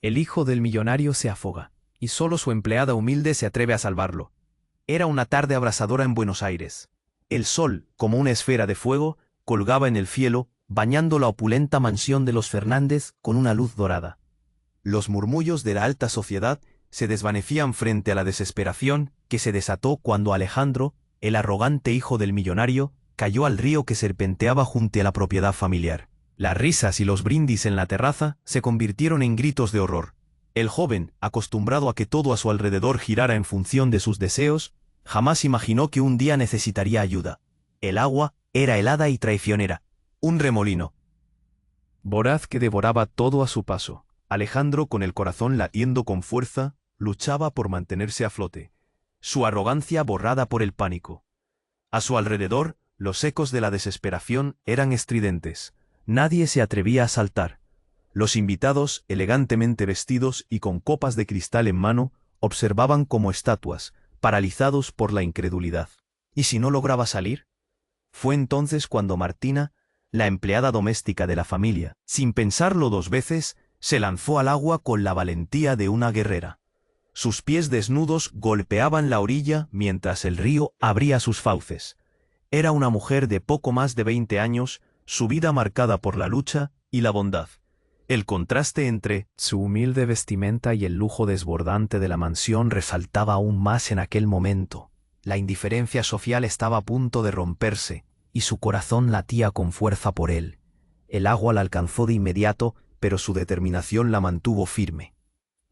El hijo del millonario se afoga, y solo su empleada humilde se atreve a salvarlo. Era una tarde abrasadora en Buenos Aires. El sol, como una esfera de fuego, colgaba en el cielo, bañando la opulenta mansión de los Fernández con una luz dorada. Los murmullos de la alta sociedad se desvanecían frente a la desesperación que se desató cuando Alejandro, el arrogante hijo del millonario, cayó al río que serpenteaba junto a la propiedad familiar. Las risas y los brindis en la terraza se convirtieron en gritos de horror. El joven, acostumbrado a que todo a su alrededor girara en función de sus deseos, jamás imaginó que un día necesitaría ayuda. El agua era helada y traicionera, un remolino voraz que devoraba todo a su paso. Alejandro, con el corazón latiendo con fuerza, luchaba por mantenerse a flote, su arrogancia borrada por el pánico. A su alrededor, los ecos de la desesperación eran estridentes. Nadie se atrevía a saltar. Los invitados, elegantemente vestidos y con copas de cristal en mano, observaban como estatuas, paralizados por la incredulidad. ¿Y si no lograba salir? Fue entonces cuando Martina, la empleada doméstica de la familia, sin pensarlo dos veces, se lanzó al agua con la valentía de una guerrera. Sus pies desnudos golpeaban la orilla mientras el río abría sus fauces. Era una mujer de poco más de 20 años, su vida marcada por la lucha y la bondad. El contraste entre su humilde vestimenta y el lujo desbordante de la mansión resaltaba aún más en aquel momento. La indiferencia social estaba a punto de romperse, y su corazón latía con fuerza por él. El agua la alcanzó de inmediato, pero su determinación la mantuvo firme.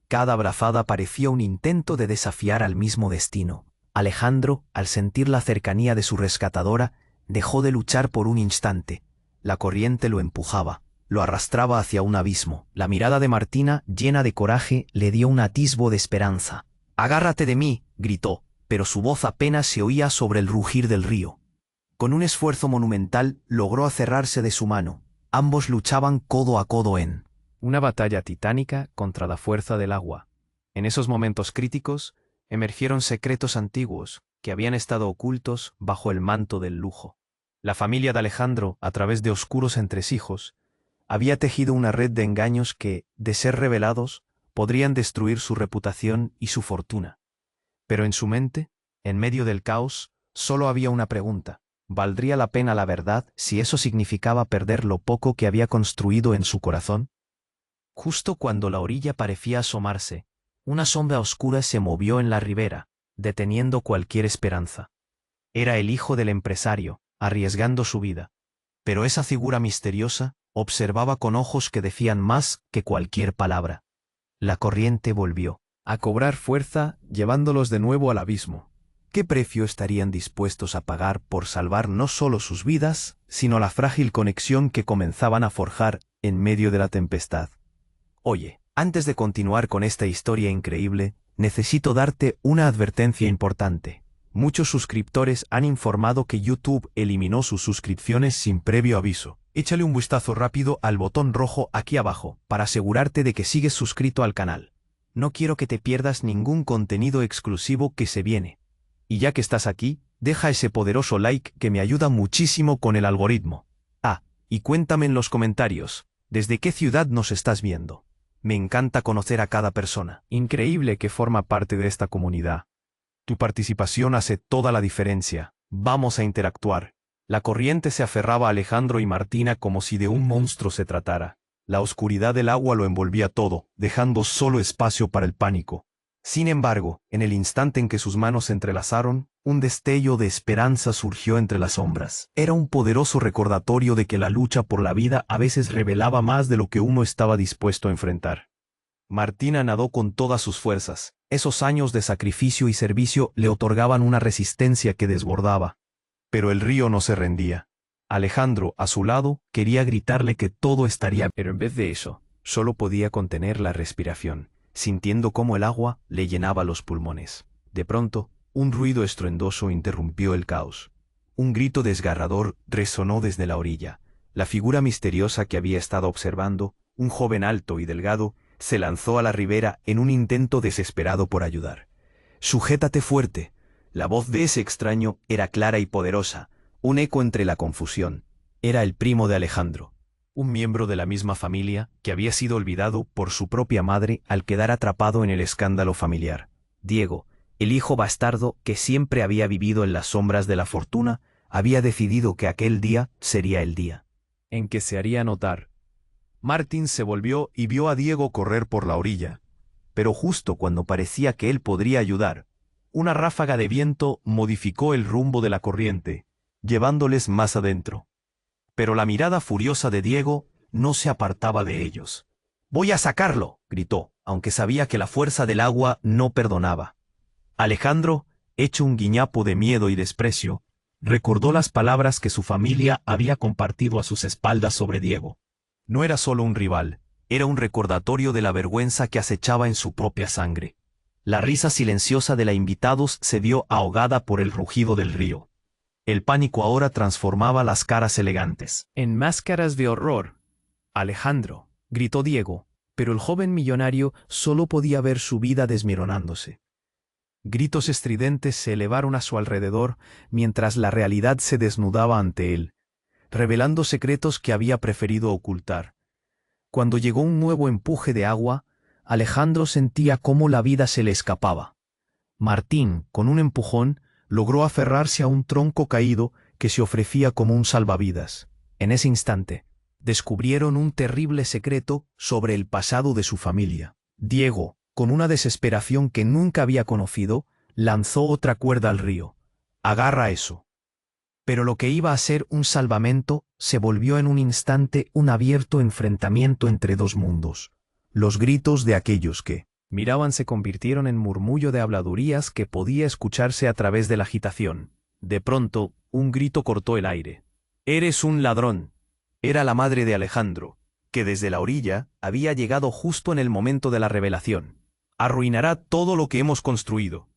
Cada brazada parecía un intento de desafiar al mismo destino. Alejandro, al sentir la cercanía de su rescatadora, dejó de luchar por un instante. La corriente lo empujaba, lo arrastraba hacia un abismo. La mirada de Martina, llena de coraje, le dio un atisbo de esperanza. «¡Agárrate de mí!», gritó, pero su voz apenas se oía sobre el rugir del río. Con un esfuerzo monumental, logró aferrarse de su mano. Ambos luchaban codo a codo en una batalla titánica contra la fuerza del agua. En esos momentos críticos, emergieron secretos antiguos que habían estado ocultos bajo el manto del lujo. La familia de Alejandro, a través de oscuros entresijos, había tejido una red de engaños que, de ser revelados, podrían destruir su reputación y su fortuna. Pero en su mente, en medio del caos, solo había una pregunta: ¿valdría la pena la verdad si eso significaba perder lo poco que había construido en su corazón? Justo cuando la orilla parecía asomarse, una sombra oscura se movió en la ribera, deteniendo cualquier esperanza. Era el hijo del empresario, arriesgando su vida. Pero esa figura misteriosa observaba con ojos que decían más que cualquier palabra. La corriente volvió a cobrar fuerza, llevándolos de nuevo al abismo. ¿Qué precio estarían dispuestos a pagar por salvar no solo sus vidas, sino la frágil conexión que comenzaban a forjar en medio de la tempestad? Oye, antes de continuar con esta historia increíble, necesito darte una advertencia importante. Muchos suscriptores han informado que YouTube eliminó sus suscripciones sin previo aviso. Échale un vistazo rápido al botón rojo aquí abajo para asegurarte de que sigues suscrito al canal. No quiero que te pierdas ningún contenido exclusivo que se viene. Y ya que estás aquí, deja ese poderoso like que me ayuda muchísimo con el algoritmo. Ah, y cuéntame en los comentarios, ¿desde qué ciudad nos estás viendo? Me encanta conocer a cada persona. Increíble que forma parte de esta comunidad. Tu participación hace toda la diferencia. Vamos a interactuar. La corriente se aferraba a Alejandro y Martina como si de un monstruo se tratara. La oscuridad del agua lo envolvía todo, dejando solo espacio para el pánico. Sin embargo, en el instante en que sus manos se entrelazaron, un destello de esperanza surgió entre las sombras. Era un poderoso recordatorio de que la lucha por la vida a veces revelaba más de lo que uno estaba dispuesto a enfrentar. Martina nadó con todas sus fuerzas. Esos años de sacrificio y servicio le otorgaban una resistencia que desbordaba. Pero el río no se rendía. Alejandro, a su lado, quería gritarle que todo estaría bien, pero en vez de eso, solo podía contener la respiración, sintiendo cómo el agua le llenaba los pulmones. De pronto, un ruido estruendoso interrumpió el caos. Un grito desgarrador resonó desde la orilla. La figura misteriosa que había estado observando, un joven alto y delgado, se lanzó a la ribera en un intento desesperado por ayudar. «¡Sujétate fuerte!». La voz de ese extraño era clara y poderosa, un eco entre la confusión. Era el primo de Alejandro. un miembro de la misma familia que había sido olvidado por su propia madre al quedar atrapado en el escándalo familiar. Diego, el hijo bastardo que siempre había vivido en las sombras de la fortuna, había decidido que aquel día sería el día en que se haría notar. Martín se volvió y vio a Diego correr por la orilla, pero justo cuando parecía que él podría ayudar, una ráfaga de viento modificó el rumbo de la corriente, llevándoles más adentro. Pero la mirada furiosa de Diego no se apartaba de ellos. «¡Voy a sacarlo!», gritó, aunque sabía que la fuerza del agua no perdonaba. Alejandro, hecho un guiñapo de miedo y desprecio, recordó las palabras que su familia había compartido a sus espaldas sobre Diego. No era solo un rival, era un recordatorio de la vergüenza que acechaba en su propia sangre. La risa silenciosa de la invitados se vio ahogada por el rugido del río. El pánico ahora transformaba las caras elegantes en máscaras de horror. «Alejandro», gritó Diego, pero el joven millonario solo podía ver su vida desmoronándose. Gritos estridentes se elevaron a su alrededor mientras la realidad se desnudaba ante él, revelando secretos que había preferido ocultar. Cuando llegó un nuevo empuje de agua, Alejandro sentía cómo la vida se le escapaba. Martín, con un empujón, logró aferrarse a un tronco caído que se ofrecía como un salvavidas. En ese instante, descubrieron un terrible secreto sobre el pasado de su familia. Diego, con una desesperación que nunca había conocido, lanzó otra cuerda al río. «Agarra eso». Pero lo que iba a ser un salvamento se volvió en un instante un abierto enfrentamiento entre dos mundos. Los gritos de aquellos que miraban se convirtieron en murmullo de habladurías que podía escucharse a través de la agitación. De pronto, un grito cortó el aire. «¡Eres un ladrón!». Era la madre de Alejandro, que desde la orilla había llegado justo en el momento de la revelación. «Arruinará todo lo que hemos construido».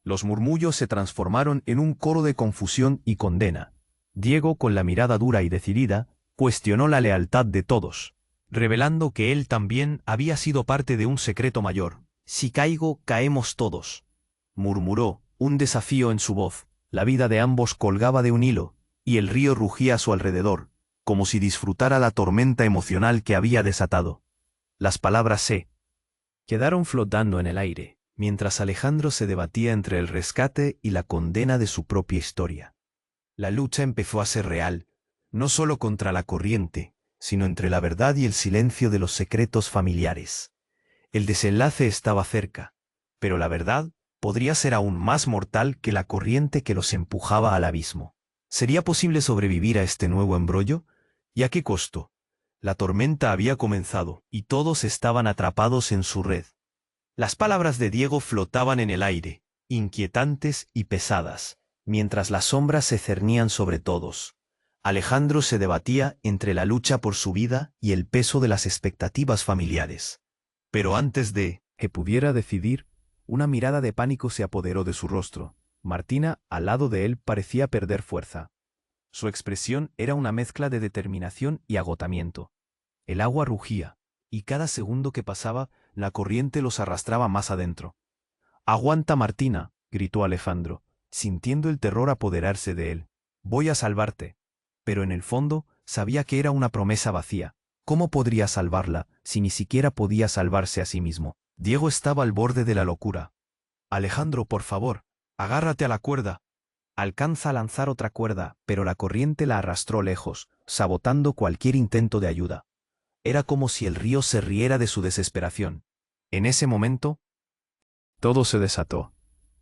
Los murmullos se transformaron en un coro de confusión y condena. Diego, con la mirada dura y decidida, cuestionó la lealtad de todos, revelando que él también había sido parte de un secreto mayor. «Si caigo, caemos todos», murmuró, un desafío en su voz. La vida de ambos colgaba de un hilo, y el río rugía a su alrededor, como si disfrutara la tormenta emocional que había desatado. Las palabras se quedaron flotando en el aire, mientras Alejandro se debatía entre el rescate y la condena de su propia historia. La lucha empezó a ser real, no solo contra la corriente, sino entre la verdad y el silencio de los secretos familiares. El desenlace estaba cerca, pero la verdad podría ser aún más mortal que la corriente que los empujaba al abismo. ¿Sería posible sobrevivir a este nuevo embrollo? ¿Y a qué costo? La tormenta había comenzado, y todos estaban atrapados en su red. Las palabras de Diego flotaban en el aire, inquietantes y pesadas, mientras las sombras se cernían sobre todos. Alejandro se debatía entre la lucha por su vida y el peso de las expectativas familiares. Pero antes de que pudiera decidir, una mirada de pánico se apoderó de su rostro. Martina, al lado de él, parecía perder fuerza. Su expresión era una mezcla de determinación y agotamiento. El agua rugía, y cada segundo que pasaba, la corriente los arrastraba más adentro. «Aguanta, Martina», gritó Alejandro, sintiendo el terror apoderarse de él. «Voy a salvarte». Pero en el fondo sabía que era una promesa vacía. ¿Cómo podría salvarla si ni siquiera podía salvarse a sí mismo? Diego estaba al borde de la locura. «Alejandro, por favor, agárrate a la cuerda». Alcanza a lanzar otra cuerda, pero la corriente la arrastró lejos, sabotando cualquier intento de ayuda. Era como si el río se riera de su desesperación. En ese momento, todo se desató.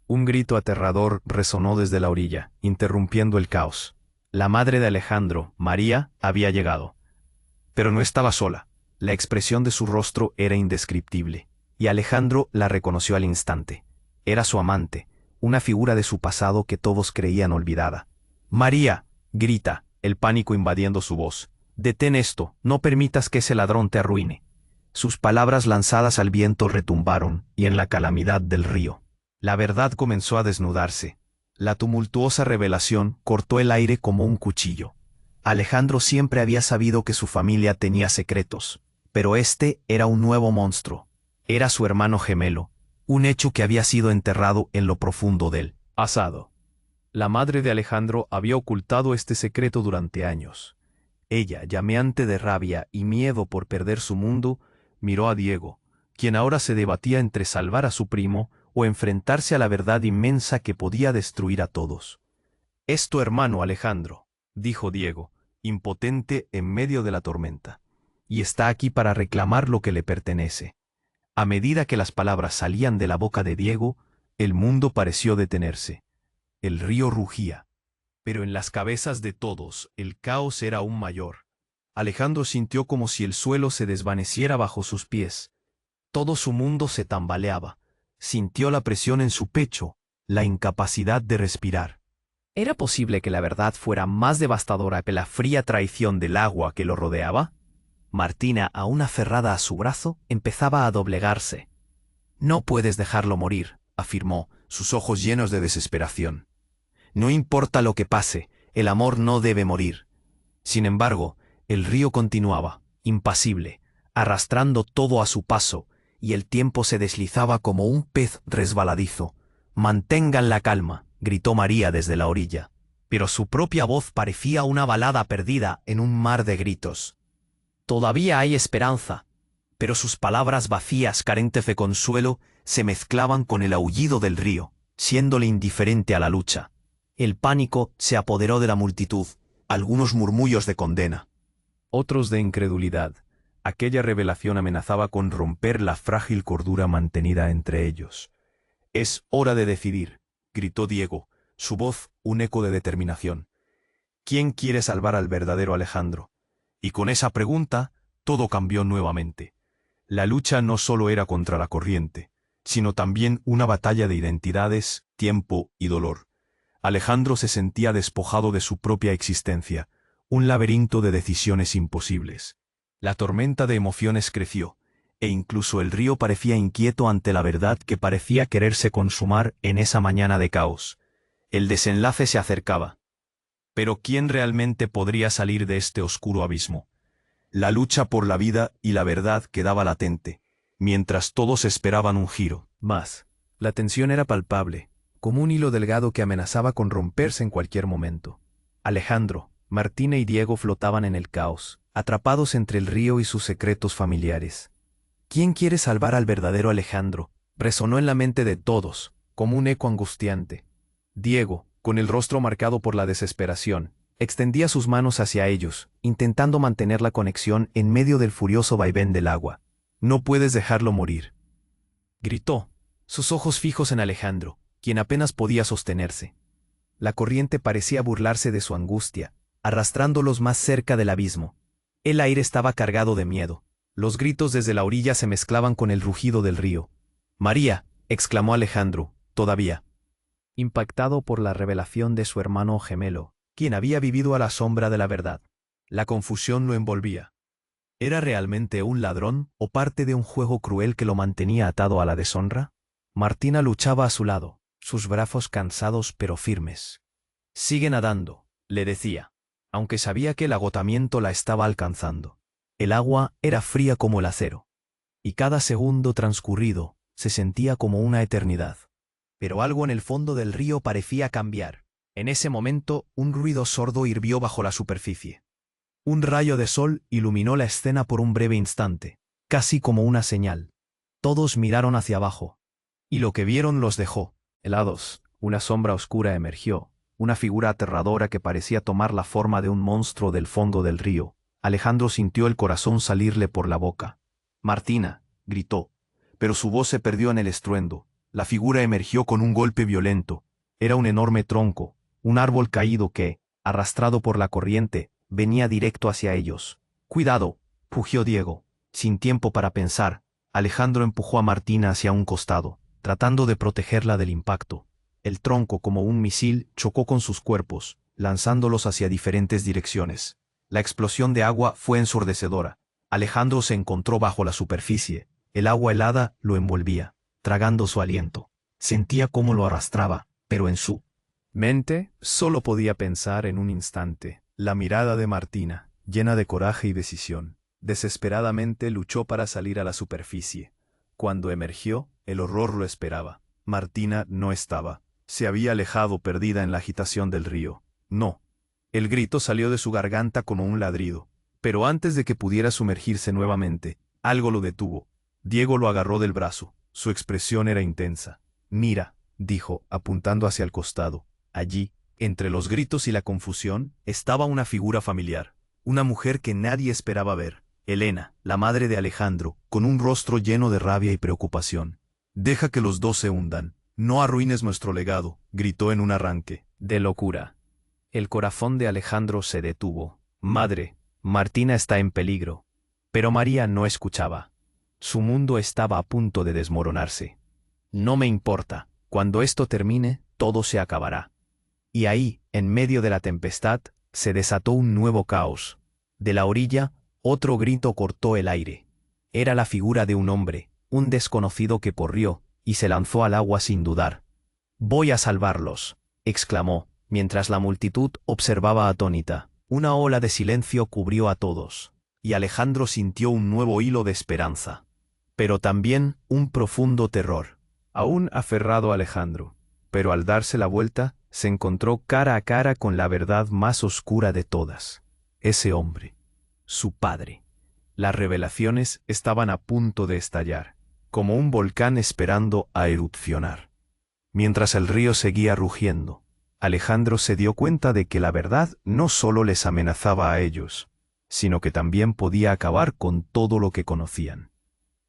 Un grito aterrador resonó desde la orilla, interrumpiendo el caos. La madre de Alejandro, María, había llegado. Pero no estaba sola. La expresión de su rostro era indescriptible, y Alejandro la reconoció al instante. Era su amante, una figura de su pasado que todos creían olvidada. «María», grita, el pánico invadiendo su voz. «Detén esto, no permitas que ese ladrón te arruine». Sus palabras lanzadas al viento retumbaron, y en la calamidad del río, la verdad comenzó a desnudarse. La tumultuosa revelación cortó el aire como un cuchillo. Alejandro siempre había sabido que su familia tenía secretos, pero este era un nuevo monstruo. Era su hermano gemelo, un hecho que había sido enterrado en lo profundo del pasado. La madre de Alejandro había ocultado este secreto durante años. Ella, llameante de rabia y miedo por perder su mundo, miró a Diego, quien ahora se debatía entre salvar a su primo o enfrentarse a la verdad inmensa que podía destruir a todos. «Es tu hermano Alejandro», dijo Diego, impotente en medio de la tormenta, «y está aquí para reclamar lo que le pertenece». A medida que las palabras salían de la boca de Diego, el mundo pareció detenerse. El río rugía. Pero en las cabezas de todos el caos era aún mayor. Alejandro sintió como si el suelo se desvaneciera bajo sus pies. Todo su mundo se tambaleaba. Sintió la presión en su pecho, la incapacidad de respirar. ¿Era posible que la verdad fuera más devastadora que la fría traición del agua que lo rodeaba? Martina, aún aferrada a su brazo, empezaba a doblegarse. «No puedes dejarlo morir», afirmó, sus ojos llenos de desesperación. «No importa lo que pase, el amor no debe morir». Sin embargo, el río continuaba, impasible, arrastrando todo a su paso, y el tiempo se deslizaba como un pez resbaladizo. «Mantengan la calma», gritó María desde la orilla. Pero su propia voz parecía una balada perdida en un mar de gritos. «Todavía hay esperanza», pero sus palabras vacías, carentes de consuelo, se mezclaban con el aullido del río, siéndole indiferente a la lucha. El pánico se apoderó de la multitud, algunos murmullos de condena, otros de incredulidad. Aquella revelación amenazaba con romper la frágil cordura mantenida entre ellos. «Es hora de decidir», gritó Diego, su voz un eco de determinación. «¿Quién quiere salvar al verdadero Alejandro?». Y con esa pregunta, todo cambió nuevamente. La lucha no solo era contra la corriente, sino también una batalla de identidades, tiempo y dolor. Alejandro se sentía despojado de su propia existencia, un laberinto de decisiones imposibles. La tormenta de emociones creció, e incluso el río parecía inquieto ante la verdad que parecía quererse consumar en esa mañana de caos. El desenlace se acercaba. Pero ¿quién realmente podría salir de este oscuro abismo? La lucha por la vida y la verdad quedaba latente, mientras todos esperaban un giro. Más, la tensión era palpable, como un hilo delgado que amenazaba con romperse en cualquier momento. Alejandro, Martina y Diego flotaban en el caos, atrapados entre el río y sus secretos familiares. «¿Quién quiere salvar al verdadero Alejandro?», resonó en la mente de todos, como un eco angustiante. Diego, con el rostro marcado por la desesperación, extendía sus manos hacia ellos, intentando mantener la conexión en medio del furioso vaivén del agua. «No puedes dejarlo morir», gritó, sus ojos fijos en Alejandro, quien apenas podía sostenerse. La corriente parecía burlarse de su angustia, arrastrándolos más cerca del abismo. El aire estaba cargado de miedo. Los gritos desde la orilla se mezclaban con el rugido del río. «María», exclamó Alejandro, todavía impactado por la revelación de su hermano gemelo, quien había vivido a la sombra de la verdad. La confusión lo envolvía. ¿Era realmente un ladrón o parte de un juego cruel que lo mantenía atado a la deshonra? Martina luchaba a su lado, sus brazos cansados pero firmes. «Sigue nadando», le decía, aunque sabía que el agotamiento la estaba alcanzando. El agua era fría como el acero, y cada segundo transcurrido se sentía como una eternidad. Pero algo en el fondo del río parecía cambiar. En ese momento, un ruido sordo hirvió bajo la superficie. Un rayo de sol iluminó la escena por un breve instante, casi como una señal. Todos miraron hacia abajo, y lo que vieron los dejó helados. Una sombra oscura emergió, una figura aterradora que parecía tomar la forma de un monstruo del fondo del río. Alejandro sintió el corazón salirle por la boca. «Martina», gritó, pero su voz se perdió en el estruendo. La figura emergió con un golpe violento. Era un enorme tronco, un árbol caído que, arrastrado por la corriente, venía directo hacia ellos. «Cuidado», pugió Diego. Sin tiempo para pensar, Alejandro empujó a Martina hacia un costado, tratando de protegerla del impacto. El tronco, como un misil, chocó con sus cuerpos, lanzándolos hacia diferentes direcciones. La explosión de agua fue ensordecedora. Alejandro se encontró bajo la superficie. El agua helada lo envolvía, tragando su aliento. Sentía cómo lo arrastraba, pero en su mente solo podía pensar en un instante. La mirada de Martina, llena de coraje y decisión, desesperadamente luchó para salir a la superficie. Cuando emergió, el horror lo esperaba. Martina no estaba. Se había alejado perdida en la agitación del río. No. El grito salió de su garganta como un ladrido, pero antes de que pudiera sumergirse nuevamente, algo lo detuvo. Diego lo agarró del brazo. Su expresión era intensa. «Mira», dijo, apuntando hacia el costado. Allí, entre los gritos y la confusión, estaba una figura familiar. Una mujer que nadie esperaba ver. Elena, la madre de Alejandro, con un rostro lleno de rabia y preocupación. «Deja que los dos se hundan. No arruines nuestro legado», gritó en un arranque de locura. El corazón de Alejandro se detuvo. «Madre, Martina está en peligro». Pero María no escuchaba. Su mundo estaba a punto de desmoronarse. «No me importa. Cuando esto termine, todo se acabará». Y ahí, en medio de la tempestad, se desató un nuevo caos. De la orilla, otro grito cortó el aire. Era la figura de un hombre, un desconocido que corrió, y se lanzó al agua sin dudar. «Voy a salvarlos», exclamó, mientras la multitud observaba atónita. Una ola de silencio cubrió a todos, y Alejandro sintió un nuevo hilo de esperanza. Pero también un profundo terror. Aún aferrado Alejandro, pero al darse la vuelta, se encontró cara a cara con la verdad más oscura de todas. Ese hombre, su padre. Las revelaciones estaban a punto de estallar, como un volcán esperando a erupcionar. Mientras el río seguía rugiendo, Alejandro se dio cuenta de que la verdad no solo les amenazaba a ellos, sino que también podía acabar con todo lo que conocían.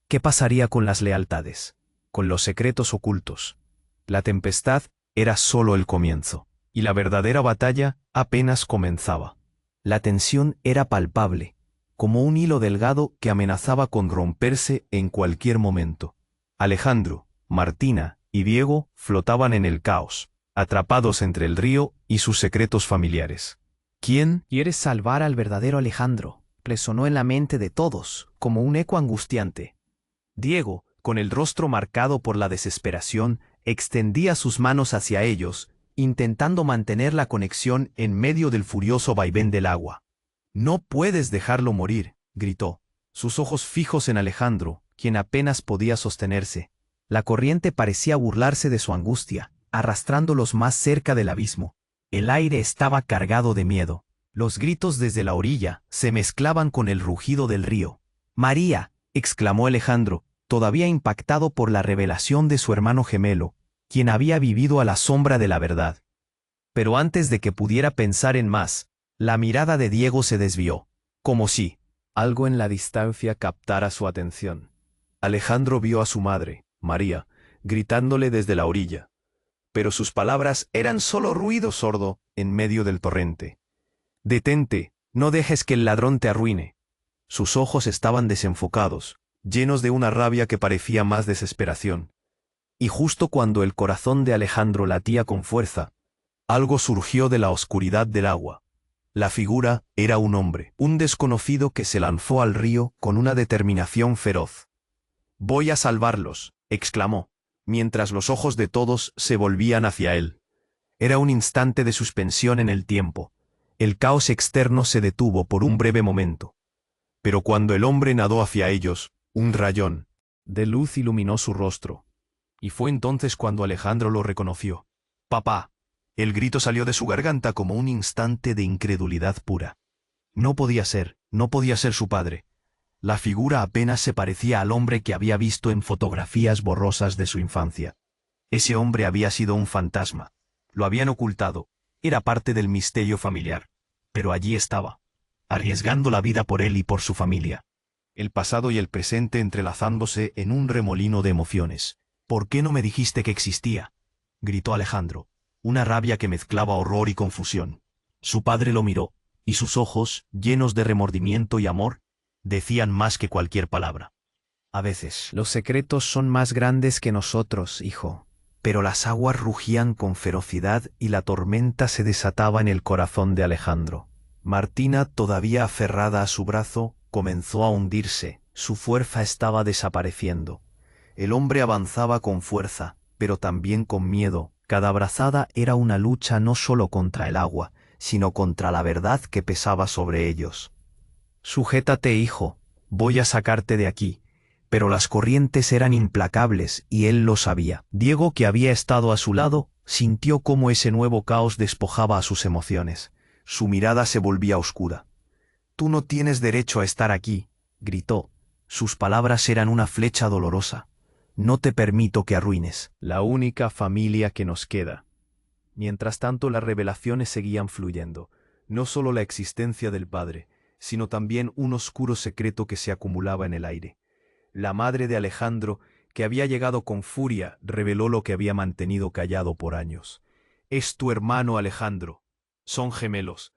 ¿Qué pasaría con las lealtades? Con los secretos ocultos. La tempestad era solo el comienzo, y la verdadera batalla apenas comenzaba. La tensión era palpable, como un hilo delgado que amenazaba con romperse en cualquier momento. Alejandro, Martina y Diego flotaban en el caos, atrapados entre el río y sus secretos familiares. «¿Quién quiere salvar al verdadero Alejandro?», resonó en la mente de todos, como un eco angustiante. Diego, con el rostro marcado por la desesperación, extendía sus manos hacia ellos, intentando mantener la conexión en medio del furioso vaivén del agua. «No puedes dejarlo morir», gritó, sus ojos fijos en Alejandro, quien apenas podía sostenerse. La corriente parecía burlarse de su angustia, arrastrándolos más cerca del abismo. El aire estaba cargado de miedo. Los gritos desde la orilla se mezclaban con el rugido del río. «María», exclamó Alejandro, todavía impactado por la revelación de su hermano gemelo, quien había vivido a la sombra de la verdad. Pero antes de que pudiera pensar en más, la mirada de Diego se desvió, como si algo en la distancia captara su atención. Alejandro vio a su madre, María, gritándole desde la orilla, pero sus palabras eran solo ruido sordo en medio del torrente. «Detente, no dejes que el ladrón te arruine». Sus ojos estaban desenfocados, llenos de una rabia que parecía más desesperación. Y justo cuando el corazón de Alejandro latía con fuerza, algo surgió de la oscuridad del agua. La figura era un hombre, un desconocido que se lanzó al río con una determinación feroz. «Voy a salvarlos», exclamó, mientras los ojos de todos se volvían hacia él. Era un instante de suspensión en el tiempo. El caos externo se detuvo por un breve momento. Pero cuando el hombre nadó hacia ellos, un rayón de luz iluminó su rostro. Y fue entonces cuando Alejandro lo reconoció. «Papá». El grito salió de su garganta como un instante de incredulidad pura. No podía ser su padre. La figura apenas se parecía al hombre que había visto en fotografías borrosas de su infancia. Ese hombre había sido un fantasma. Lo habían ocultado. Era parte del misterio familiar. Pero allí estaba, arriesgando la vida por él y por su familia. El pasado y el presente entrelazándose en un remolino de emociones. «¿Por qué no me dijiste que existía?», gritó Alejandro, una rabia que mezclaba horror y confusión. Su padre lo miró, y sus ojos, llenos de remordimiento y amor, decían más que cualquier palabra. «A veces los secretos son más grandes que nosotros, hijo». Pero las aguas rugían con ferocidad y la tormenta se desataba en el corazón de Alejandro. Martina, todavía aferrada a su brazo, comenzó a hundirse. Su fuerza estaba desapareciendo. El hombre avanzaba con fuerza, pero también con miedo. Cada brazada era una lucha no solo contra el agua, sino contra la verdad que pesaba sobre ellos. «Sujétate, hijo, voy a sacarte de aquí». Pero las corrientes eran implacables y él lo sabía. Diego, que había estado a su lado, sintió cómo ese nuevo caos despojaba a sus emociones. Su mirada se volvía oscura. «Tú no tienes derecho a estar aquí», gritó. Sus palabras eran una flecha dolorosa. «No te permito que arruines la única familia que nos queda». Mientras tanto, las revelaciones seguían fluyendo. No solo la existencia del padre, sino también un oscuro secreto que se acumulaba en el aire. La madre de Alejandro, que había llegado con furia, reveló lo que había mantenido callado por años. «Es tu hermano Alejandro. Son gemelos.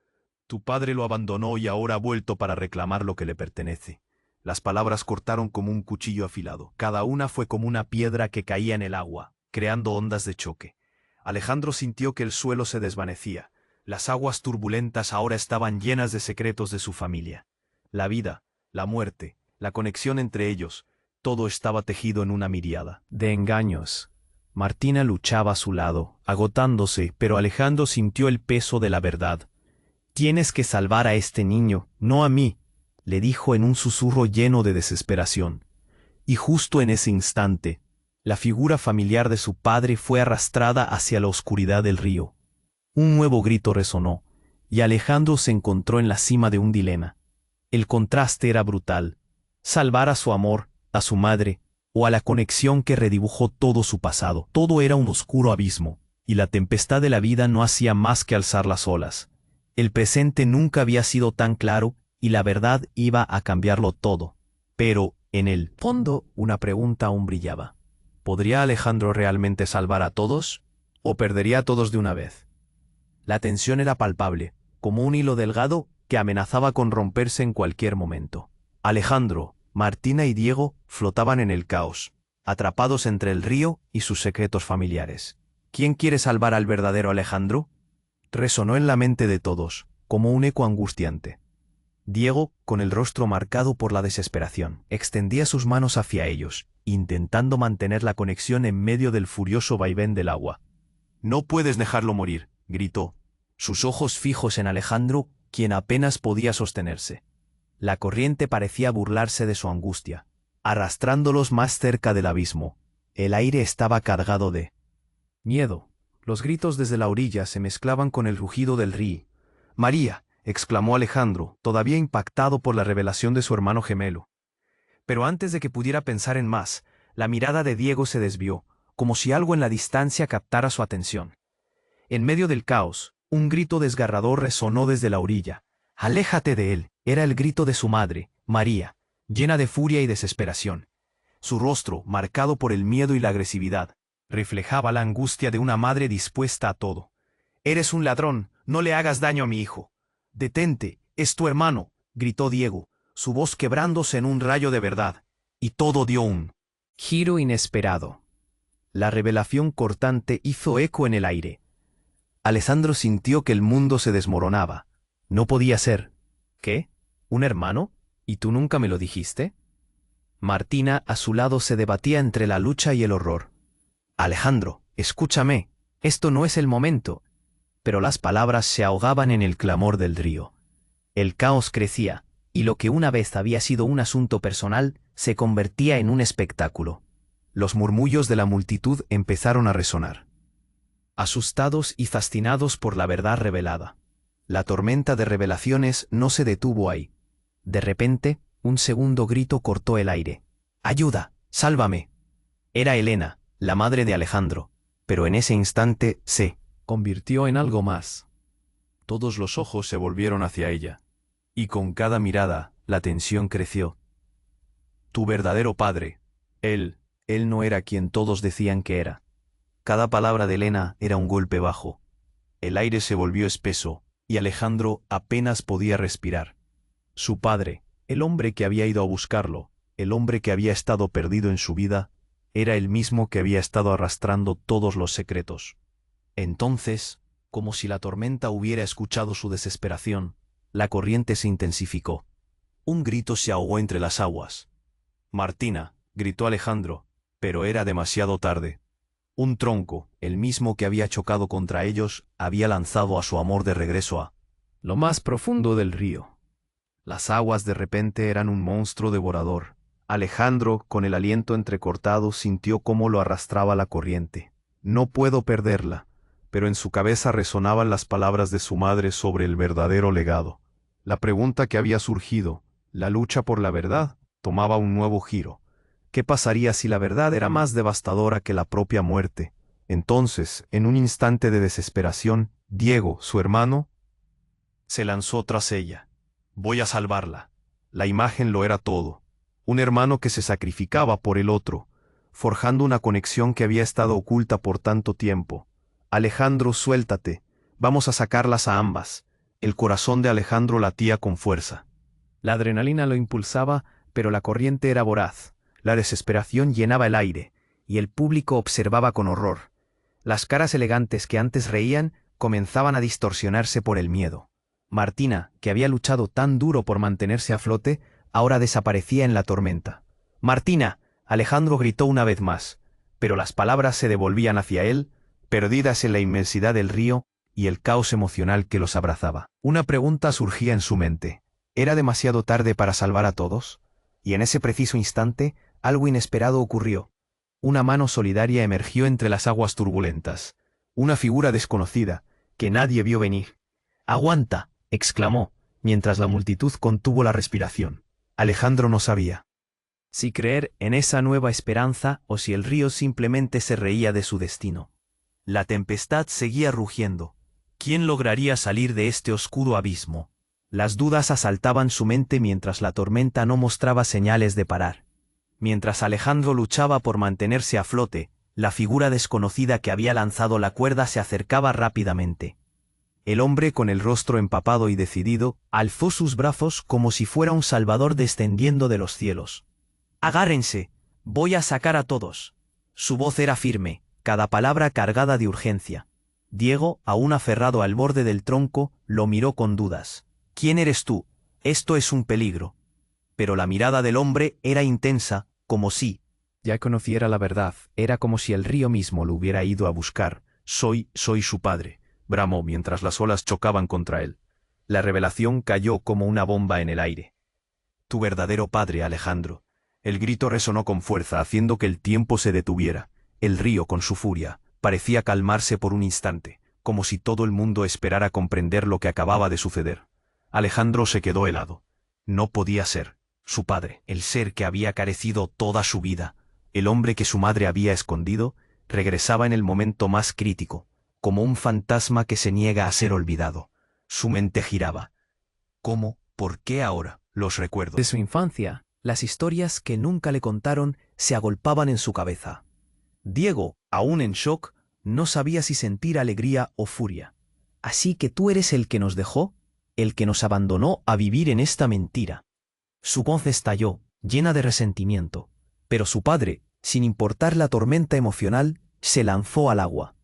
Tu padre lo abandonó y ahora ha vuelto para reclamar lo que le pertenece». Las palabras cortaron como un cuchillo afilado. Cada una fue como una piedra que caía en el agua, creando ondas de choque. Alejandro sintió que el suelo se desvanecía. Las aguas turbulentas ahora estaban llenas de secretos de su familia. La vida, la muerte, la conexión entre ellos, todo estaba tejido en una miríada de engaños. Martina luchaba a su lado, agotándose, pero Alejandro sintió el peso de la verdad. «Tienes que salvar a este niño, no a mí», le dijo en un susurro lleno de desesperación. Y justo en ese instante, la figura familiar de su padre fue arrastrada hacia la oscuridad del río. Un nuevo grito resonó, y Alejandro se encontró en la cima de un dilema. El contraste era brutal: salvar a su amor, a su madre, o a la conexión que redibujó todo su pasado. Todo era un oscuro abismo, y la tempestad de la vida no hacía más que alzar las olas. El presente nunca había sido tan claro, y la verdad iba a cambiarlo todo. Pero, en el fondo, una pregunta aún brillaba. ¿Podría Alejandro realmente salvar a todos? ¿O perdería a todos de una vez? La tensión era palpable, como un hilo delgado que amenazaba con romperse en cualquier momento. Alejandro, Martina y Diego flotaban en el caos, atrapados entre el río y sus secretos familiares. ¿Quién quiere salvar al verdadero Alejandro? Resonó en la mente de todos, como un eco angustiante. Diego, con el rostro marcado por la desesperación, extendía sus manos hacia ellos, intentando mantener la conexión en medio del furioso vaivén del agua. «No puedes dejarlo morir», gritó, sus ojos fijos en Alejandro, quien apenas podía sostenerse. La corriente parecía burlarse de su angustia, arrastrándolos más cerca del abismo. El aire estaba cargado de miedo. Los gritos desde la orilla se mezclaban con el rugido del río. «María», exclamó Alejandro, todavía impactado por la revelación de su hermano gemelo. Pero antes de que pudiera pensar en más, la mirada de Diego se desvió, como si algo en la distancia captara su atención. En medio del caos, un grito desgarrador resonó desde la orilla. «¡Aléjate de él!» Era el grito de su madre, María, llena de furia y desesperación. Su rostro, marcado por el miedo y la agresividad, reflejaba la angustia de una madre dispuesta a todo. «Eres un ladrón, no le hagas daño a mi hijo». «Detente, es tu hermano», gritó Diego, su voz quebrándose en un rayo de verdad, y todo dio un giro inesperado. La revelación cortante hizo eco en el aire. Alejandro sintió que el mundo se desmoronaba. No podía ser. ¿Qué? ¿Un hermano? ¿Y tú nunca me lo dijiste? Martina, a su lado, se debatía entre la lucha y el horror. «Alejandro, escúchame, esto no es el momento». Pero las palabras se ahogaban en el clamor del río. El caos crecía, y lo que una vez había sido un asunto personal se convertía en un espectáculo. Los murmullos de la multitud empezaron a resonar, asustados y fascinados por la verdad revelada. La tormenta de revelaciones no se detuvo ahí. De repente, un segundo grito cortó el aire. «¡Ayuda! ¡Sálvame!». Era Elena, la madre de Alejandro, pero en ese instante se convirtió en algo más. Todos los ojos se volvieron hacia ella, y con cada mirada la tensión creció. «Tu verdadero padre, él no era quien todos decían que era». Cada palabra de Elena era un golpe bajo. El aire se volvió espeso, y Alejandro apenas podía respirar. Su padre, el hombre que había ido a buscarlo, el hombre que había estado perdido en su vida, era el mismo que había estado arrastrando todos los secretos. Entonces, como si la tormenta hubiera escuchado su desesperación, la corriente se intensificó. Un grito se ahogó entre las aguas. «Martina», gritó Alejandro, pero era demasiado tarde. Un tronco, el mismo que había chocado contra ellos, había lanzado a su amor de regreso a lo más profundo del río. Las aguas de repente eran un monstruo devorador. Alejandro, con el aliento entrecortado, sintió cómo lo arrastraba la corriente. «No puedo perderla. pero en su cabeza resonaban las palabras de su madre sobre el verdadero legado. La pregunta que había surgido, la lucha por la verdad, tomaba un nuevo giro. ¿Qué pasaría si la verdad era más devastadora que la propia muerte? Entonces, en un instante de desesperación, Diego, su hermano, se lanzó tras ella. Voy a salvarla. La imagen lo era todo. Un hermano que se sacrificaba por el otro, forjando una conexión que había estado oculta por tanto tiempo. Alejandro, suéltate. Vamos a sacarlas a ambas. El corazón de Alejandro latía con fuerza. La adrenalina lo impulsaba, pero la corriente era voraz. La desesperación llenaba el aire, y el público observaba con horror. Las caras elegantes que antes reían comenzaban a distorsionarse por el miedo. Martina, que había luchado tan duro por mantenerse a flote, ahora desaparecía en la tormenta. «Martina», Alejandro gritó una vez más, pero las palabras se devolvían hacia él, perdidas en la inmensidad del río y el caos emocional que los abrazaba. Una pregunta surgía en su mente. ¿Era demasiado tarde para salvar a todos? Y en ese preciso instante, algo inesperado ocurrió. Una mano solidaria emergió entre las aguas turbulentas. Una figura desconocida, que nadie vio venir. «¡Aguanta!», exclamó, mientras la multitud contuvo la respiración. Alejandro no sabía si creer en esa nueva esperanza o si el río simplemente se reía de su destino. La tempestad seguía rugiendo. ¿Quién lograría salir de este oscuro abismo? Las dudas asaltaban su mente mientras la tormenta no mostraba señales de parar. Mientras Alejandro luchaba por mantenerse a flote, la figura desconocida que había lanzado la cuerda se acercaba rápidamente. El hombre, con el rostro empapado y decidido, alzó sus brazos como si fuera un salvador descendiendo de los cielos. «Agárrense, voy a sacar a todos». Su voz era firme, cada palabra cargada de urgencia. Diego, aún aferrado al borde del tronco, lo miró con dudas. «¿Quién eres tú? Esto es un peligro». Pero la mirada del hombre era intensa, como si ya conociera la verdad. Era como si el río mismo lo hubiera ido a buscar. «Soy su padre», bramó mientras las olas chocaban contra él. La revelación cayó como una bomba en el aire. «Tu verdadero padre, Alejandro». El grito resonó con fuerza, haciendo que el tiempo se detuviera. El río, con su furia, parecía calmarse por un instante, como si todo el mundo esperara comprender lo que acababa de suceder. Alejandro se quedó helado. No podía ser. Su padre, el ser que había carecido toda su vida, el hombre que su madre había escondido, regresaba en el momento más crítico, como un fantasma que se niega a ser olvidado. Su mente giraba. ¿Cómo? ¿Por qué ahora? Los recuerdos de su infancia, las historias que nunca le contaron, se agolpaban en su cabeza. Diego, aún en shock, no sabía si sentir alegría o furia. «¿Así que tú eres el que nos dejó? ¿El que nos abandonó a vivir en esta mentira?». Su voz estalló, llena de resentimiento, pero su padre, sin importar la tormenta emocional, se lanzó al agua.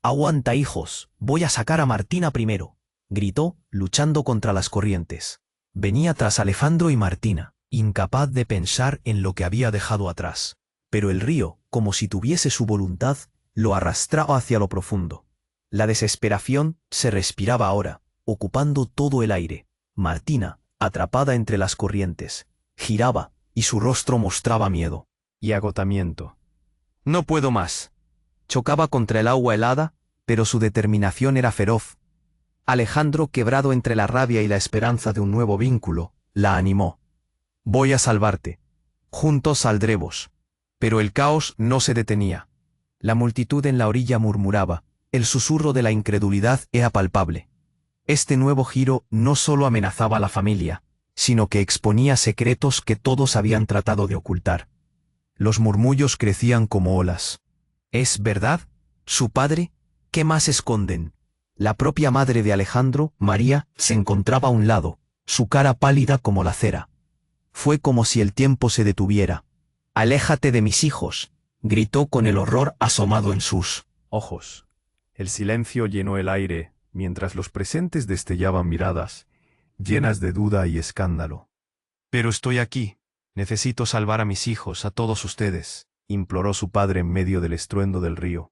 «Aguanta, hijos, voy a sacar a Martina primero», gritó, luchando contra las corrientes. Venía tras Alejandro y Martina, incapaz de pensar en lo que había dejado atrás. Pero el río, como si tuviese su voluntad, lo arrastraba hacia lo profundo. La desesperación se respiraba ahora, ocupando todo el aire. Martina, atrapada entre las corrientes, giraba, y su rostro mostraba miedo y agotamiento. «No puedo más». Chocaba contra el agua helada, pero su determinación era feroz. Alejandro, quebrado entre la rabia y la esperanza de un nuevo vínculo, la animó. «Voy a salvarte. Juntos saldremos». Pero el caos no se detenía. La multitud en la orilla murmuraba. El susurro de la incredulidad era palpable. Este nuevo giro no solo amenazaba a la familia, sino que exponía secretos que todos habían tratado de ocultar. Los murmullos crecían como olas. «¿Es verdad? ¿Su padre? ¿Qué más esconden?». La propia madre de Alejandro, María, se encontraba a un lado, su cara pálida como la cera. Fue como si el tiempo se detuviera. «Aléjate de mis hijos», gritó con el horror asomado en sus ojos. El silencio llenó el aire, mientras los presentes destellaban miradas, llenas de duda y escándalo. «Pero estoy aquí. Necesito salvar a mis hijos, a todos ustedes», imploró su padre en medio del estruendo del río.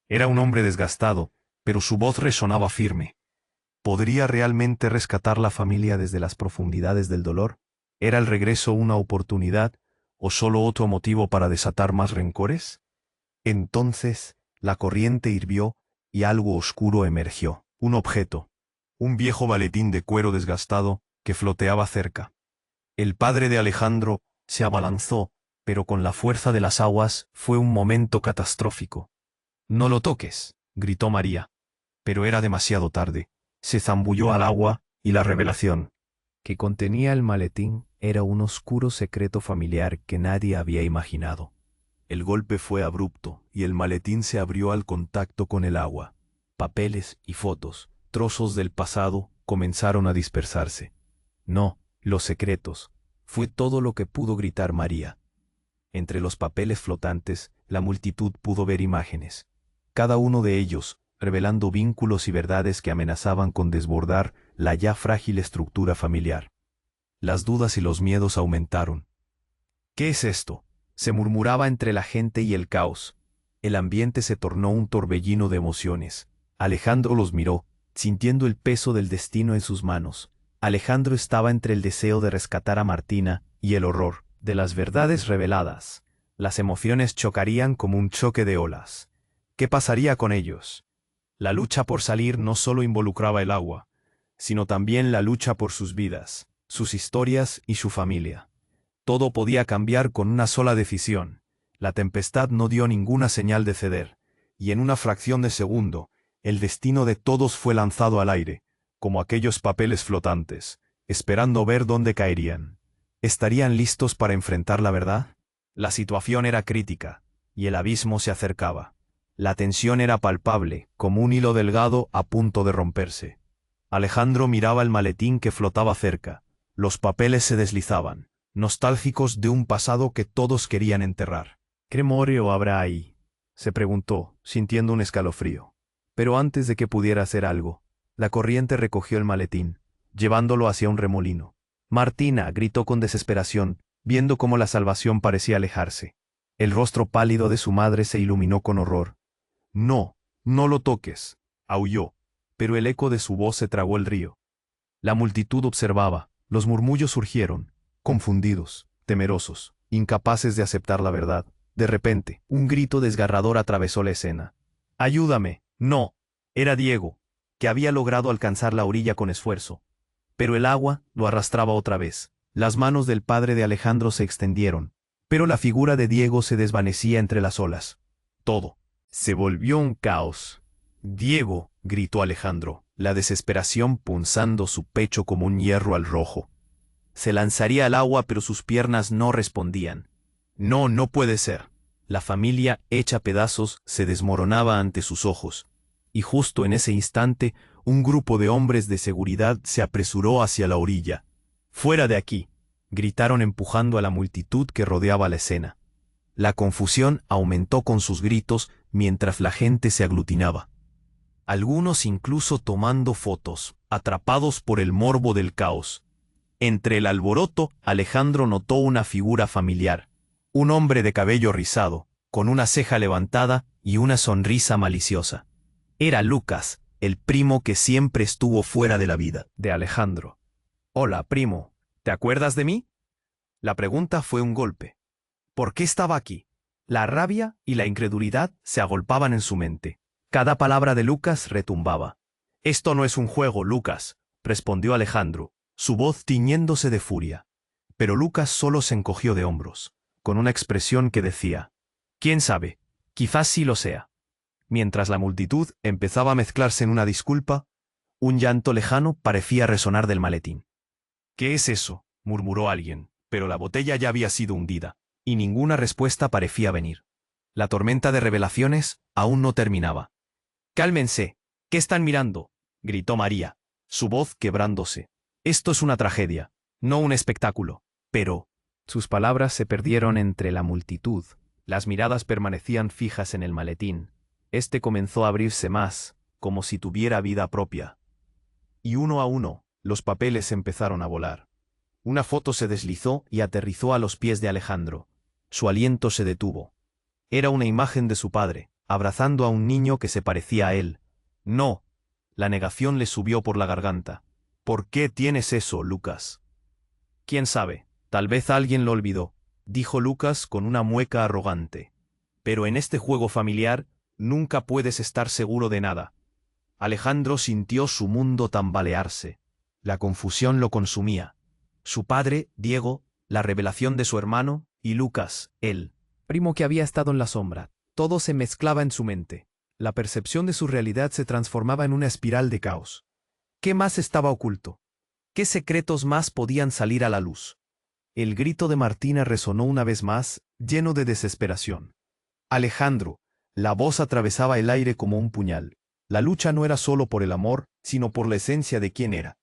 Era un hombre desgastado, pero su voz resonaba firme. ¿Podría realmente rescatar la familia desde las profundidades del dolor? ¿Era el regreso una oportunidad, o solo otro motivo para desatar más rencores? Entonces, la corriente hirvió, y algo oscuro emergió. Un objeto. Un viejo maletín de cuero desgastado que floteaba cerca. El padre de Alejandro se abalanzó, pero con la fuerza de las aguas fue un momento catastrófico. «No lo toques», gritó María. Pero era demasiado tarde. Se zambulló al agua y la revelación que contenía el maletín era un oscuro secreto familiar que nadie había imaginado. El golpe fue abrupto y el maletín se abrió al contacto con el agua. Papeles y fotos, trozos del pasado, comenzaron a dispersarse. No, los secretos. Fue todo lo que pudo gritar María. Entre los papeles flotantes, la multitud pudo ver imágenes. Cada uno de ellos, revelando vínculos y verdades que amenazaban con desbordar la ya frágil estructura familiar. Las dudas y los miedos aumentaron. «¿Qué es esto?», se murmuraba entre la gente y el caos. El ambiente se tornó un torbellino de emociones. Alejandro los miró, sintiendo el peso del destino en sus manos. Alejandro estaba entre el deseo de rescatar a Martina y el horror de las verdades reveladas. Las emociones chocarían como un choque de olas. ¿Qué pasaría con ellos? La lucha por salir no solo involucraba el agua, sino también la lucha por sus vidas, sus historias y su familia. Todo podía cambiar con una sola decisión. La tempestad no dio ninguna señal de ceder, y en una fracción de segundo, el destino de todos fue lanzado al aire, como aquellos papeles flotantes, esperando ver dónde caerían. ¿Estarían listos para enfrentar la verdad? La situación era crítica, y el abismo se acercaba. La tensión era palpable, como un hilo delgado a punto de romperse. Alejandro miraba el maletín que flotaba cerca. Los papeles se deslizaban, nostálgicos de un pasado que todos querían enterrar. «¿Qué moreo habrá ahí?», se preguntó, sintiendo un escalofrío. Pero antes de que pudiera hacer algo, la corriente recogió el maletín, llevándolo hacia un remolino. Martina gritó con desesperación, viendo cómo la salvación parecía alejarse. El rostro pálido de su madre se iluminó con horror. «No, no lo toques», aulló, pero el eco de su voz se tragó el río. La multitud observaba, los murmullos surgieron, confundidos, temerosos, incapaces de aceptar la verdad. De repente, un grito desgarrador atravesó la escena. «¡Ayúdame!». No, era Diego, que había logrado alcanzar la orilla con esfuerzo. Pero el agua lo arrastraba otra vez. Las manos del padre de Alejandro se extendieron, pero la figura de Diego se desvanecía entre las olas. Todo se volvió un caos. «Diego», gritó Alejandro, la desesperación punzando su pecho como un hierro al rojo. Se lanzaría al agua, pero sus piernas no respondían. «No, no puede ser». La familia, hecha pedazos, se desmoronaba ante sus ojos. Y justo en ese instante, un grupo de hombres de seguridad se apresuró hacia la orilla. «¡Fuera de aquí!», gritaron empujando a la multitud que rodeaba la escena. La confusión aumentó con sus gritos mientras la gente se aglutinaba. Algunos incluso tomando fotos, atrapados por el morbo del caos. Entre el alboroto, Alejandro notó una figura familiar. Un hombre de cabello rizado, con una ceja levantada y una sonrisa maliciosa. Era Lucas, el primo que siempre estuvo fuera de la vida de Alejandro. «Hola, primo, ¿te acuerdas de mí?». La pregunta fue un golpe. ¿Por qué estaba aquí? La rabia y la incredulidad se agolpaban en su mente. Cada palabra de Lucas retumbaba. «Esto no es un juego, Lucas», respondió Alejandro, su voz tiñéndose de furia. Pero Lucas solo se encogió de hombros, con una expresión que decía: «¿Quién sabe? Quizás sí lo sea». Mientras la multitud empezaba a mezclarse en una disculpa, un llanto lejano parecía resonar del maletín. «¿Qué es eso?», murmuró alguien, pero la botella ya había sido hundida, y ninguna respuesta parecía venir. La tormenta de revelaciones aún no terminaba. «Cálmense, ¿qué están mirando?», gritó María, su voz quebrándose. «Esto es una tragedia, no un espectáculo». Pero sus palabras se perdieron entre la multitud. Las miradas permanecían fijas en el maletín. Este comenzó a abrirse más, como si tuviera vida propia. Y uno a uno, los papeles empezaron a volar. Una foto se deslizó y aterrizó a los pies de Alejandro. Su aliento se detuvo. Era una imagen de su padre, abrazando a un niño que se parecía a él. «No». La negación le subió por la garganta. «¿Por qué tienes eso, Lucas?». «¿Quién sabe? Tal vez alguien lo olvidó», dijo Lucas con una mueca arrogante. «Pero en este juego familiar, nunca puedes estar seguro de nada. Alejandro sintió su mundo tambalearse. La confusión lo consumía. Su padre, Diego, la revelación de su hermano, y Lucas, el primo que había estado en la sombra. Todo se mezclaba en su mente. La percepción de su realidad se transformaba en una espiral de caos. ¿Qué más estaba oculto? ¿Qué secretos más podían salir a la luz? El grito de Martina resonó una vez más, lleno de desesperación. Alejandro. La voz atravesaba el aire como un puñal. La lucha no era solo por el amor, sino por la esencia de quién era.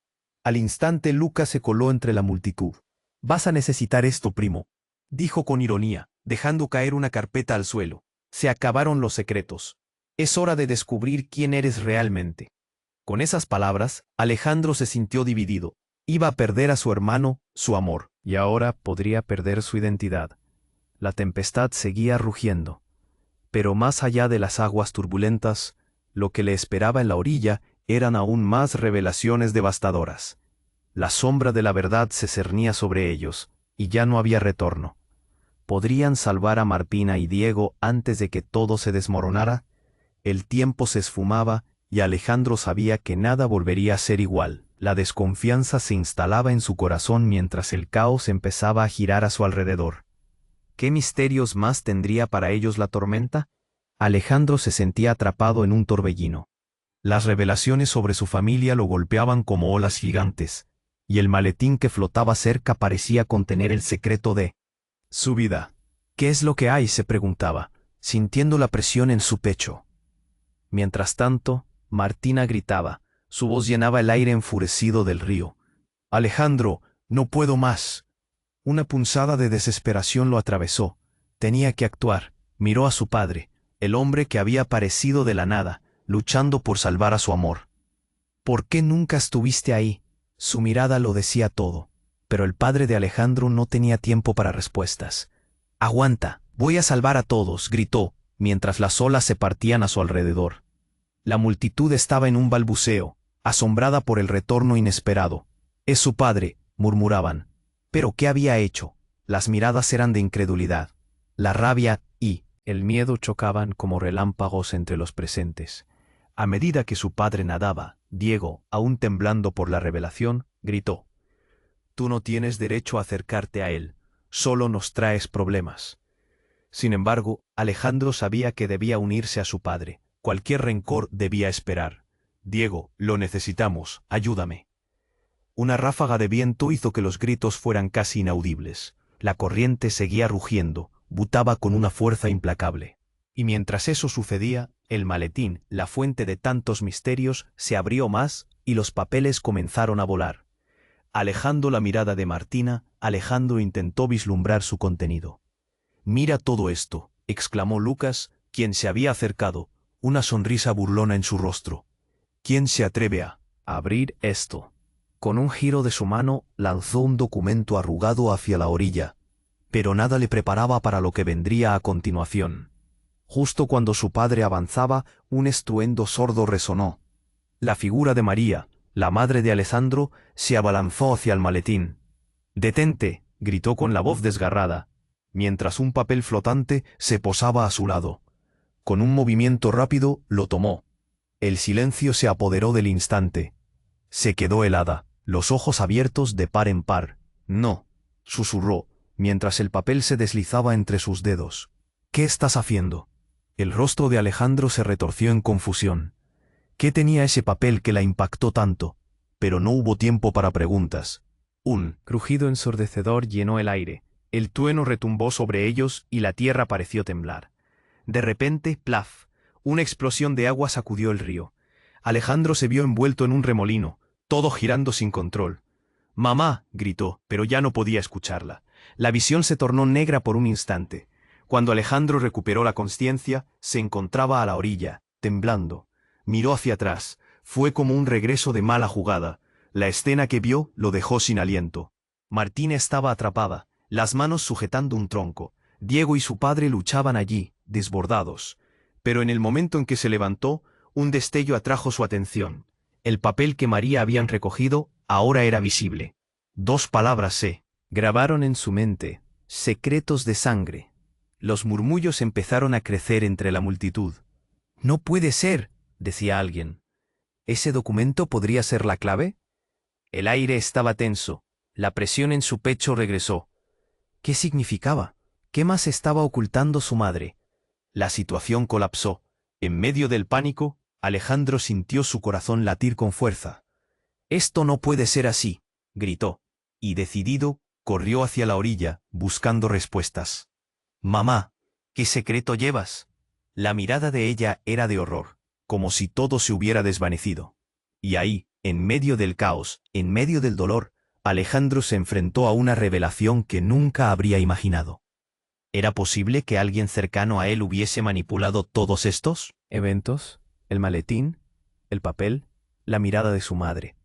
Al instante Lucas se coló entre la multitud. «Vas a necesitar esto, primo», dijo con ironía, dejando caer una carpeta al suelo. «Se acabaron los secretos. Es hora de descubrir quién eres realmente». Con esas palabras, Alejandro se sintió dividido. Iba a perder a su hermano, su amor, y ahora podría perder su identidad. La tempestad seguía rugiendo. Pero más allá de las aguas turbulentas, lo que le esperaba en la orilla eran aún más revelaciones devastadoras. La sombra de la verdad se cernía sobre ellos, y ya no había retorno. ¿Podrían salvar a Martina y Diego antes de que todo se desmoronara? El tiempo se esfumaba, y Alejandro sabía que nada volvería a ser igual. La desconfianza se instalaba en su corazón mientras el caos empezaba a girar a su alrededor. ¿Qué misterios más tendría para ellos la tormenta? Alejandro se sentía atrapado en un torbellino. Las revelaciones sobre su familia lo golpeaban como olas gigantes, y el maletín que flotaba cerca parecía contener el secreto de su vida. ¿Qué es lo que hay?, se preguntaba, sintiendo la presión en su pecho. Mientras tanto, Martina gritaba, su voz llenaba el aire enfurecido del río. «Alejandro, no puedo más». Una punzada de desesperación lo atravesó. Tenía que actuar. Miró a su padre, el hombre que había aparecido de la nada, luchando por salvar a su amor. «¿Por qué nunca estuviste ahí?». Su mirada lo decía todo. Pero el padre de Alejandro no tenía tiempo para respuestas. «Aguanta, voy a salvar a todos», gritó, mientras las olas se partían a su alrededor. La multitud estaba en un balbuceo, asombrada por el retorno inesperado. «Es su padre», murmuraban. ¿Pero qué había hecho? Las miradas eran de incredulidad. La rabia y el miedo chocaban como relámpagos entre los presentes. A medida que su padre nadaba, Diego, aún temblando por la revelación, gritó: «Tú no tienes derecho a acercarte a él, solo nos traes problemas». Sin embargo, Alejandro sabía que debía unirse a su padre. Cualquier rencor debía esperar. «Diego, lo necesitamos, ayúdame». Una ráfaga de viento hizo que los gritos fueran casi inaudibles. La corriente seguía rugiendo, butaba con una fuerza implacable. Y mientras eso sucedía, el maletín, la fuente de tantos misterios, se abrió más y los papeles comenzaron a volar. Alejando la mirada de Martina, Alejandro intentó vislumbrar su contenido. «Mira todo esto», exclamó Lucas, quien se había acercado, una sonrisa burlona en su rostro. «¿Quién se atreve a abrir esto?». Con un giro de su mano, lanzó un documento arrugado hacia la orilla. Pero nada le preparaba para lo que vendría a continuación. Justo cuando su padre avanzaba, un estruendo sordo resonó. La figura de María, la madre de Alejandro, se abalanzó hacia el maletín. «¡Detente!», gritó con la voz desgarrada, mientras un papel flotante se posaba a su lado. Con un movimiento rápido, lo tomó. El silencio se apoderó del instante. Se quedó helada, los ojos abiertos de par en par. «No», susurró, mientras el papel se deslizaba entre sus dedos. «¿Qué estás haciendo?». El rostro de Alejandro se retorció en confusión. ¿Qué tenía ese papel que la impactó tanto? Pero no hubo tiempo para preguntas. Un crujido ensordecedor llenó el aire. El trueno retumbó sobre ellos y la tierra pareció temblar. De repente, plaf, una explosión de agua sacudió el río. Alejandro se vio envuelto en un remolino, todo girando sin control. «¡Mamá!», gritó, pero ya no podía escucharla. La visión se tornó negra por un instante. Cuando Alejandro recuperó la consciencia, se encontraba a la orilla, temblando. Miró hacia atrás. Fue como un regreso de mala jugada. La escena que vio lo dejó sin aliento. Martina estaba atrapada, las manos sujetando un tronco. Diego y su padre luchaban allí, desbordados. Pero en el momento en que se levantó, un destello atrajo su atención. El papel que María habían recogido ahora era visible. 2 palabras se grabaron en su mente: secretos de sangre. Los murmullos empezaron a crecer entre la multitud. No puede ser, decía alguien. ¿Ese documento podría ser la clave? El aire estaba tenso. La presión en su pecho regresó. ¿Qué significaba? ¿Qué más estaba ocultando su madre? La situación colapsó. En medio del pánico, Alejandro sintió su corazón latir con fuerza. «Esto no puede ser así», gritó, y decidido, corrió hacia la orilla, buscando respuestas. «Mamá, ¿qué secreto llevas?». La mirada de ella era de horror, como si todo se hubiera desvanecido. Y ahí, en medio del caos, en medio del dolor, Alejandro se enfrentó a una revelación que nunca habría imaginado. ¿Era posible que alguien cercano a él hubiese manipulado todos estos eventos? El maletín, el papel, la mirada de su madre.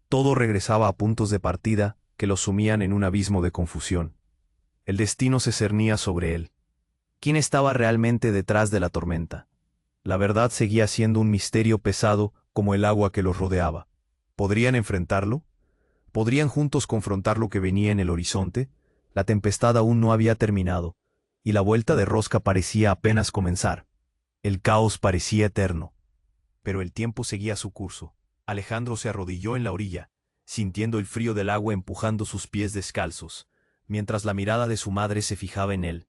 Todo regresaba a puntos de partida que lo sumían en un abismo de confusión. El destino se cernía sobre él. ¿Quién estaba realmente detrás de la tormenta? La verdad seguía siendo un misterio pesado como el agua que los rodeaba. ¿Podrían enfrentarlo? ¿Podrían juntos confrontar lo que venía en el horizonte? La tempestad aún no había terminado, y la vuelta de rosca parecía apenas comenzar. El caos parecía eterno. Pero el tiempo seguía su curso. Alejandro se arrodilló en la orilla, sintiendo el frío del agua empujando sus pies descalzos, mientras la mirada de su madre se fijaba en él,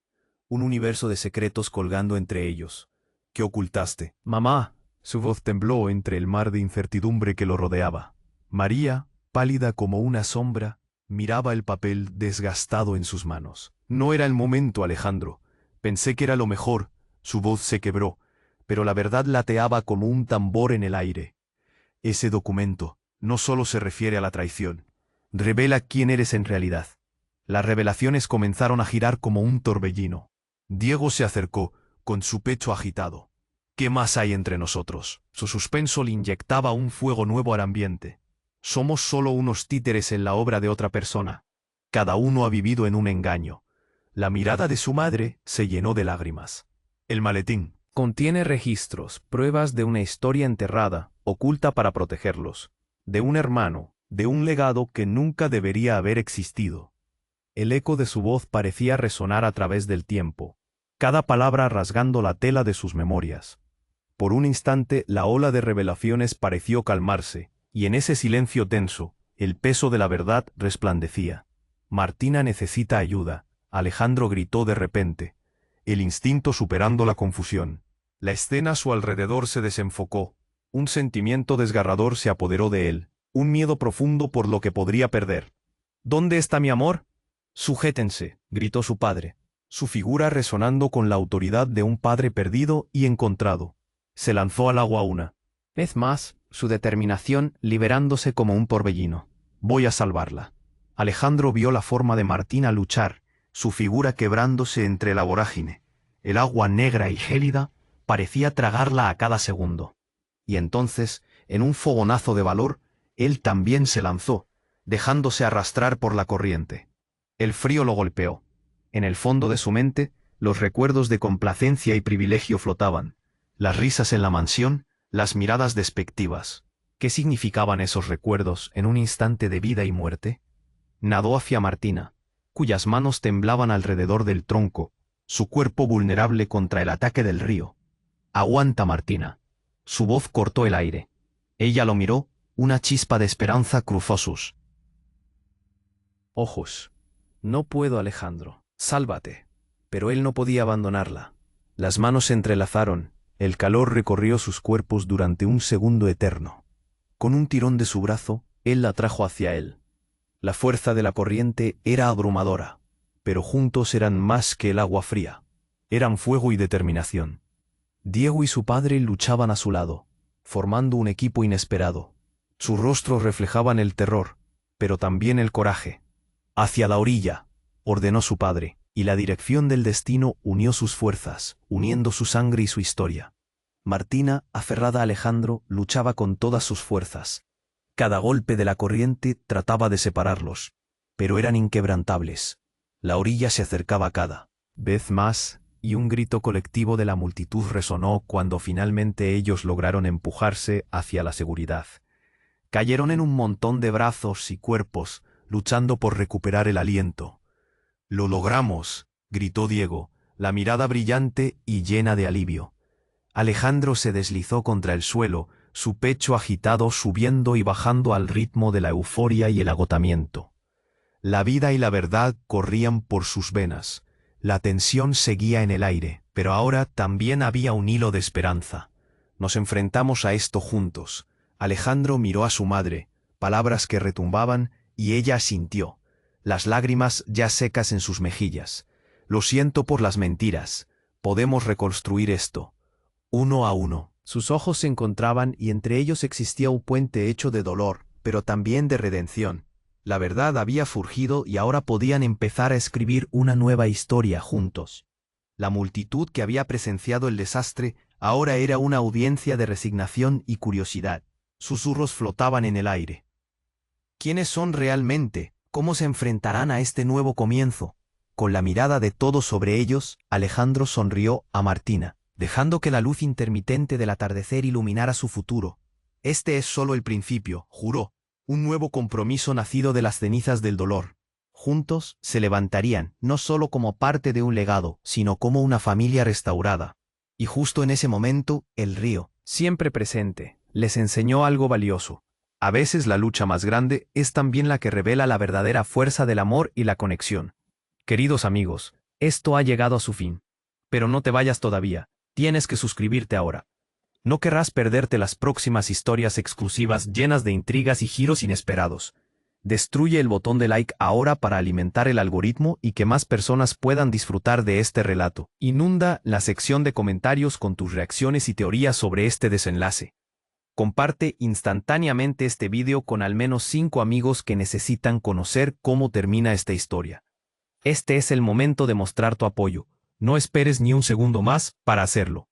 un universo de secretos colgando entre ellos. ¿Qué ocultaste? Mamá. Su voz tembló entre el mar de incertidumbre que lo rodeaba. María, pálida como una sombra, miraba el papel desgastado en sus manos. No era el momento, Alejandro. Pensé que era lo mejor. Su voz se quebró, pero la verdad lateaba como un tambor en el aire. Ese documento no solo se refiere a la traición, revela quién eres en realidad. Las revelaciones comenzaron a girar como un torbellino. Diego se acercó, con su pecho agitado. ¿Qué más hay entre nosotros? Su suspenso le inyectaba un fuego nuevo al ambiente. Somos solo unos títeres en la obra de otra persona. Cada uno ha vivido en un engaño. La mirada de su madre se llenó de lágrimas. El maletín contiene registros, pruebas de una historia enterrada, oculta para protegerlos, de un hermano, de un legado que nunca debería haber existido. El eco de su voz parecía resonar a través del tiempo, cada palabra rasgando la tela de sus memorias. Por un instante la ola de revelaciones pareció calmarse, y en ese silencio tenso, el peso de la verdad resplandecía. Martina necesita ayuda, Alejandro gritó de repente, el instinto superando la confusión. La escena a su alrededor se desenfocó. Un sentimiento desgarrador se apoderó de él, un miedo profundo por lo que podría perder. ¿Dónde está mi amor? Sujétense, gritó su padre, su figura resonando con la autoridad de un padre perdido y encontrado. Se lanzó al agua una vez más, su determinación liberándose como un torbellino. Voy a salvarla. Alejandro vio la forma de Martina luchar, su figura quebrándose entre la vorágine. El agua negra y gélida parecía tragarla a cada segundo. Y entonces, en un fogonazo de valor, él también se lanzó, dejándose arrastrar por la corriente. El frío lo golpeó. En el fondo de su mente, los recuerdos de complacencia y privilegio flotaban. Las risas en la mansión, las miradas despectivas. ¿Qué significaban esos recuerdos en un instante de vida y muerte? Nadó hacia Martina, cuyas manos temblaban alrededor del tronco, su cuerpo vulnerable contra el ataque del río. «Aguanta, Martina». Su voz cortó el aire. Ella lo miró, una chispa de esperanza cruzó sus ojos. «No puedo, Alejandro. Sálvate». Pero él no podía abandonarla. Las manos se entrelazaron. El calor recorrió sus cuerpos durante un segundo eterno. Con un tirón de su brazo, él la trajo hacia él. La fuerza de la corriente era abrumadora, pero juntos eran más que el agua fría. Eran fuego y determinación. Diego y su padre luchaban a su lado, formando un equipo inesperado. Sus rostros reflejaban el terror, pero también el coraje. «Hacia la orilla», ordenó su padre, y la dirección del destino unió sus fuerzas, uniendo su sangre y su historia. Martina, aferrada a Alejandro, luchaba con todas sus fuerzas. Cada golpe de la corriente trataba de separarlos, pero eran inquebrantables. La orilla se acercaba cada vez más, y un grito colectivo de la multitud resonó cuando finalmente ellos lograron empujarse hacia la seguridad. Cayeron en un montón de brazos y cuerpos, luchando por recuperar el aliento. «Lo logramos», gritó Diego, la mirada brillante y llena de alivio. Alejandro se deslizó contra el suelo, su pecho agitado subiendo y bajando al ritmo de la euforia y el agotamiento. La vida y la verdad corrían por sus venas. La tensión seguía en el aire, pero ahora también había un hilo de esperanza. Nos enfrentamos a esto juntos. Alejandro miró a su madre, palabras que retumbaban, y ella asintió, las lágrimas ya secas en sus mejillas. Lo siento por las mentiras. Podemos reconstruir esto. Uno a uno. Sus ojos se encontraban y entre ellos existía un puente hecho de dolor, pero también de redención. La verdad había surgido y ahora podían empezar a escribir una nueva historia juntos. La multitud que había presenciado el desastre ahora era una audiencia de resignación y curiosidad. Susurros flotaban en el aire. ¿Quiénes son realmente? ¿Cómo se enfrentarán a este nuevo comienzo? Con la mirada de todos sobre ellos, Alejandro sonrió a Martina, dejando que la luz intermitente del atardecer iluminara su futuro. Este es solo el principio, juró, un nuevo compromiso nacido de las cenizas del dolor. Juntos se levantarían, no solo como parte de un legado, sino como una familia restaurada. Y justo en ese momento, el río, siempre presente, les enseñó algo valioso. A veces la lucha más grande es también la que revela la verdadera fuerza del amor y la conexión. Queridos amigos, esto ha llegado a su fin. Pero no te vayas todavía, tienes que suscribirte ahora. No querrás perderte las próximas historias exclusivas llenas de intrigas y giros inesperados. Destruye el botón de like ahora para alimentar el algoritmo y que más personas puedan disfrutar de este relato. Inunda la sección de comentarios con tus reacciones y teorías sobre este desenlace. Comparte instantáneamente este video con al menos 5 amigos que necesitan conocer cómo termina esta historia. Este es el momento de mostrar tu apoyo. No esperes ni un segundo más para hacerlo.